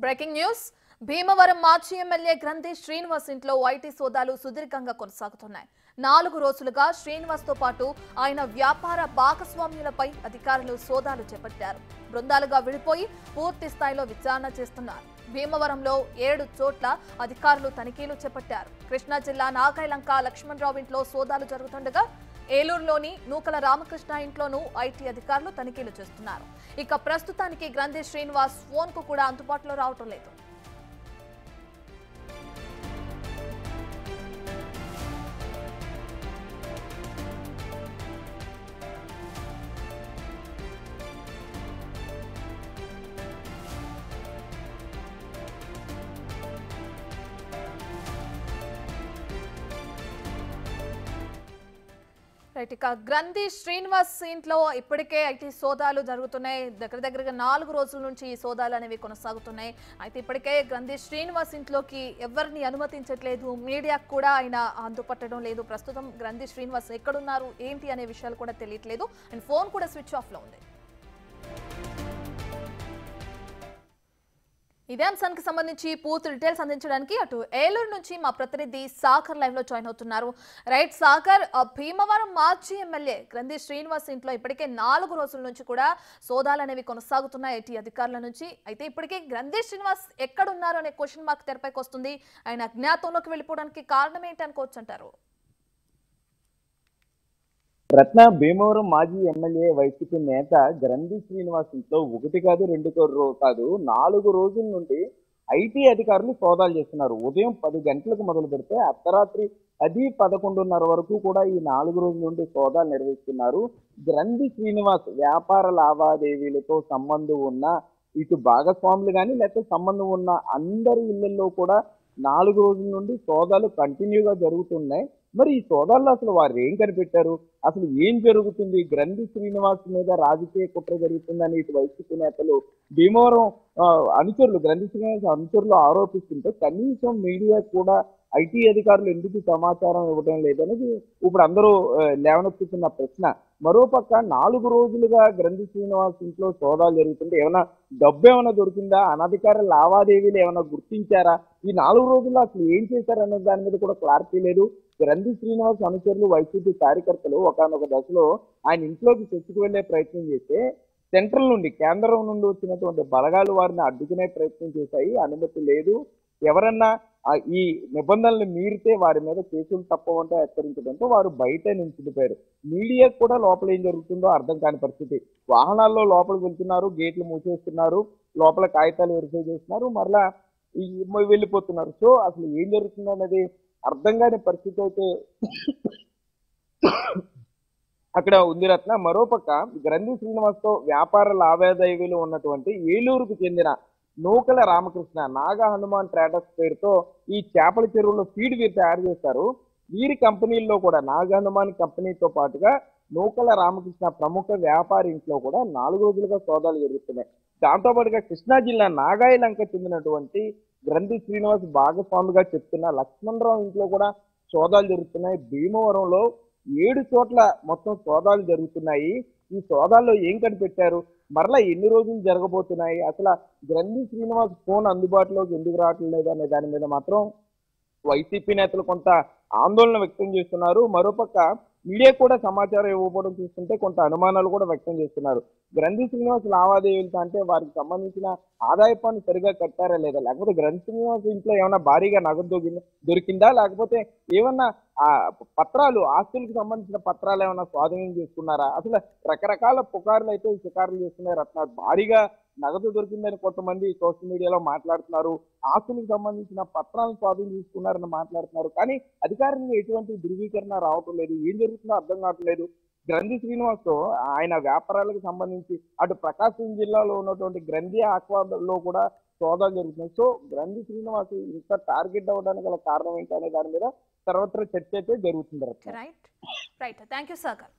Breaking news Bhimavaram మాజీ MLA గ్రంథి శ్రీనివాస్ ఇంట్లో ఐటీ సోదాలు సుదీర్ఘంగా కొనసాగుతున్నాయి. 4 రోజులుగా శ్రీనివాస్ తో పాటు ఆయన వ్యాపార భాగస్వామ్యులపై అధికారులు సోదాలు చేపట్టారు. బృందాలుగా విడిపోయి పూర్తి స్థాయిలో విచారణ చేస్తున్నారు. భీమవరంలో 7 చోట్ల అధికారులు తనిఖీలు చేపట్టారు. కృష్ణా జిల్లా నాగాయలంక లక్ష్మణరావు ఇంట్లో సోదాలు జరుగుతుండగా ఏలూరులోని నూకల రామకృష్ణ ఇంట్లోనూ ఐటీ అధికారులు తనిఖీలు చేస్తున్నారు. ఇక ప్రస్తుతానికి గ్రంథి శ్రీనివాస్ ఫోన్ కు కూడా అందుబాటులో రావటం లేదు. ఇక గ్రంథి శ్రీనివాస్ ఇంట్లో ఇప్పటికే ఐటీ సోదాలు జరుగుతున్నాయి. దగ్గరగా 4 రోజుల నుంచి ఈ సోదాలు అనేవి కొనసాగుతున్నాయి. అయితే ఇప్పటికే గ్రంథి శ్రీనివాస్ ఇంట్లోకి ఎవరిని అనుమతించట్లేదు. మీడియాకు కూడా ఆయన అందుపట్టడం లేదు. ప్రస్తుతం గ్రంథి శ్రీనివాస్ ఎక్కడున్నారు ఏంటి అనే విషయాలు కూడా తెలియట్లేదు. అండ్ ఫోన్ కూడా స్విచ్ ఆఫ్ లో ఉంది. ఇదే అంశానికి సంబంధించి పూర్తి డీటెయిల్స్ అందించడానికి అటు ఏలూరు నుంచి మా ప్రతినిధి సాగర్ లైవ్ లో జాయిన్ అవుతున్నారు. రైట్ సాగర్, భీమవరం మాజీ ఎమ్మెల్యే గ్రంథి శ్రీనివాస్ ఇంట్లో ఇప్పటికే 4 రోజుల నుంచి కూడా సోదాలు అనేవి కొనసాగుతున్నాయి ఐటీ అధికారుల నుంచి. అయితే ఇప్పటికే గ్రంథి శ్రీనివాస్ ఎక్కడున్నారు అనే క్వశ్చన్ మార్క్ తెరపైకి వస్తుంది. ఆయన అజ్ఞాతంలోకి వెళ్ళిపోవడానికి కారణం ఏంటి అనుకోవచ్చు అంటారు? రత్న భీమవరం మాజీ ఎమ్మెల్యే వైసీపీ నేత గ్రంథి శ్రీనివాస్ ఇంట్లో 1 కాదు 2 కాదు 4 రోజుల నుండి ఐటీ అధికారులు సోదాలు చేస్తున్నారు. ఉదయం 10 గంటలకు మొదలు పెడితే అర్ధరాత్రి 10-11:30 వరకు కూడా ఈ 4 రోజుల నుండి సోదాలు నిర్వహిస్తున్నారు. గ్రంథి శ్రీనివాస్ వ్యాపార లావాదేవీలతో సంబంధం ఉన్న ఇటు భాగస్వాములు కానీ లేకపోతే సంబంధం ఉన్న అందరి ఇళ్లలో కూడా 4 రోజుల నుండి సోదాలు కంటిన్యూగా జరుగుతున్నాయి. మరి ఈ సోదాల్లో అసలు వారు ఏం కనిపెట్టారు, అసలు ఏం జరుగుతుంది, గ్రంథి శ్రీనివాస్ మీద రాజకీయ కుట్ర జరుగుతుందని ఇటు వైసీపీ నేతలు భీమవరం అనుచరులు గ్రంథి శ్రీనివాస్ అనుచరులు ఆరోపిస్తుంటే కనీసం మీడియా కూడా ఐటీ అధికారులు ఎందుకు సమాచారం ఇవ్వడం లేదనేది ఇప్పుడు అందరూ లేవనెత్తుతున్న ప్రశ్న. మరోపక్క 4 రోజులుగా గ్రంథి శ్రీనివాస్ ఇంట్లో సోదాలు జరుగుతుంటే ఏమైనా డబ్బు ఏమైనా దొరికిందా, అనధికార లావాదేవీలు ఏమైనా గుర్తించారా, ఈ 4 రోజుల్లో అసలు ఏం చేశారనే దాని మీద కూడా క్లారిటీ లేదు. గ్రంథి శ్రీనివాస్ అనుచరులు వైసీపీ కార్యకర్తలు ఒకనొక దశలో ఆయన ఇంట్లోకి చొచ్చుకు వెళ్లే ప్రయత్నం చేస్తే సెంట్రల్ నుండి కేంద్రం నుండి వచ్చినటువంటి బలగాలు వారిని అడ్డుకునే ప్రయత్నం చేశాయి. అనుమతి లేదు, ఎవరన్నా ఈ నిబంధనలు మీరితే వారి మీద కేసులు తప్పవంటే హెచ్చరించడంతో వారు బయట నిలిచిపోయారు. మీడియాకు కూడా లోపల ఏం జరుగుతుందో అర్థం కాని పరిస్థితి. వాహనాల్లో లోపలికి వెళ్తున్నారు, గేట్లు మూసేస్తున్నారు, లోపల కాగితాలు వెరిఫై చేస్తున్నారు, మరలా వెళ్ళిపోతున్నారు. సో అసలు ఏం జరుగుతుందో అనేది అర్థం కాని పరిస్థితి అయితే అక్కడ ఉంది రత్న. మరోపక్క గ్రంథి శ్రీనివాస్తో వ్యాపార లావాదేవీలు ఉన్నటువంటి ఏలూరుకు చెందిన నూకల రామకృష్ణ నాగా హనుమాన్ ట్రేడర్స్ పేరుతో ఈ చేపల చెరువులో ఫీడ్ వీరు తయారు చేస్తారు. వీరి కంపెనీల్లో కూడా నాగా హనుమాన్ కంపెనీతో పాటుగా నూకల రామకృష్ణ ప్రముఖ వ్యాపారి ఇంట్లో కూడా 4 రోజులుగా సోదాలు జరుగుతున్నాయి. దాంతోపాటుగా కృష్ణా జిల్లా నాగాయలంక చెందినటువంటి గ్రంథి శ్రీనివాస్ భాగస్వామిగా చెప్తున్న లక్ష్మణరావు ఇంట్లో కూడా సోదాలు జరుగుతున్నాయి. భీమవరంలో 7 చోట్ల మొత్తం సోదాలు జరుగుతున్నాయి. ఈ సోదాల్లో ఏం కనిపెట్టారు, మరలా ఎన్ని రోజులు జరగబోతున్నాయి, అసలు గ్రంథి శ్రీనివాస్ ఫోన్ అందుబాటులోకి ఎందుకు రావట్లేదు అనే దాని మీద మాత్రం వైసీపీ నేతలు కొంత ఆందోళన వ్యక్తం చేస్తున్నారు. మరోపక్క మీడియా కూడా సమాచారం ఇవ్వకపోవడం చూస్తుంటే కొంత అనుమానాలు కూడా వ్యక్తం చేస్తున్నారు. గ్రంథి శ్రీనివాస్ లావాదేవీలతో అంటే వారికి సంబంధించిన ఆదాయ పన్ను సరిగా కట్టారా లేదా, లేకపోతే గ్రంథి శ్రీనివాస్ ఇంట్లో ఏమైనా భారీగా నగదు దొరికిందా, లేకపోతే ఏమన్నా పత్రాలు ఆస్తులకు సంబంధించిన పత్రాలు ఏమైనా స్వాధీనం చేసుకున్నారా, అసలు రకరకాల పుకార్లు అయితే షికారులు చేస్తున్నాయి రత్న. భారీగా నగదు దొరికిందని కొంతమంది సోషల్ మీడియాలో మాట్లాడుతున్నారు, ఆస్తులకు సంబంధించిన పత్రాలను స్వాధీనం చేసుకున్నారని మాట్లాడుతున్నారు. కానీ అధికారికంగా ఎటువంటి ధృవీకరణ రావటం లేదు. ఏం జరుగుతుందో అర్థం కావట్లేదు. గ్రంథి శ్రీనివాస్ తో ఆయన వ్యాపారాలకు సంబంధించి అటు ప్రకాశం జిల్లాలో ఉన్నటువంటి గ్రంథి ఆక్వాలో కూడా సోదాలు జరుగుతున్నాయి. సో గ్రంథి శ్రీనివాస్ ఇంత టార్గెట్ అవ్వడానికి గల కారణం ఏంటి అనే దాని మీద సర్వత్రా చర్చ అయితే జరుగుతుంది. Right, thank you Sagar.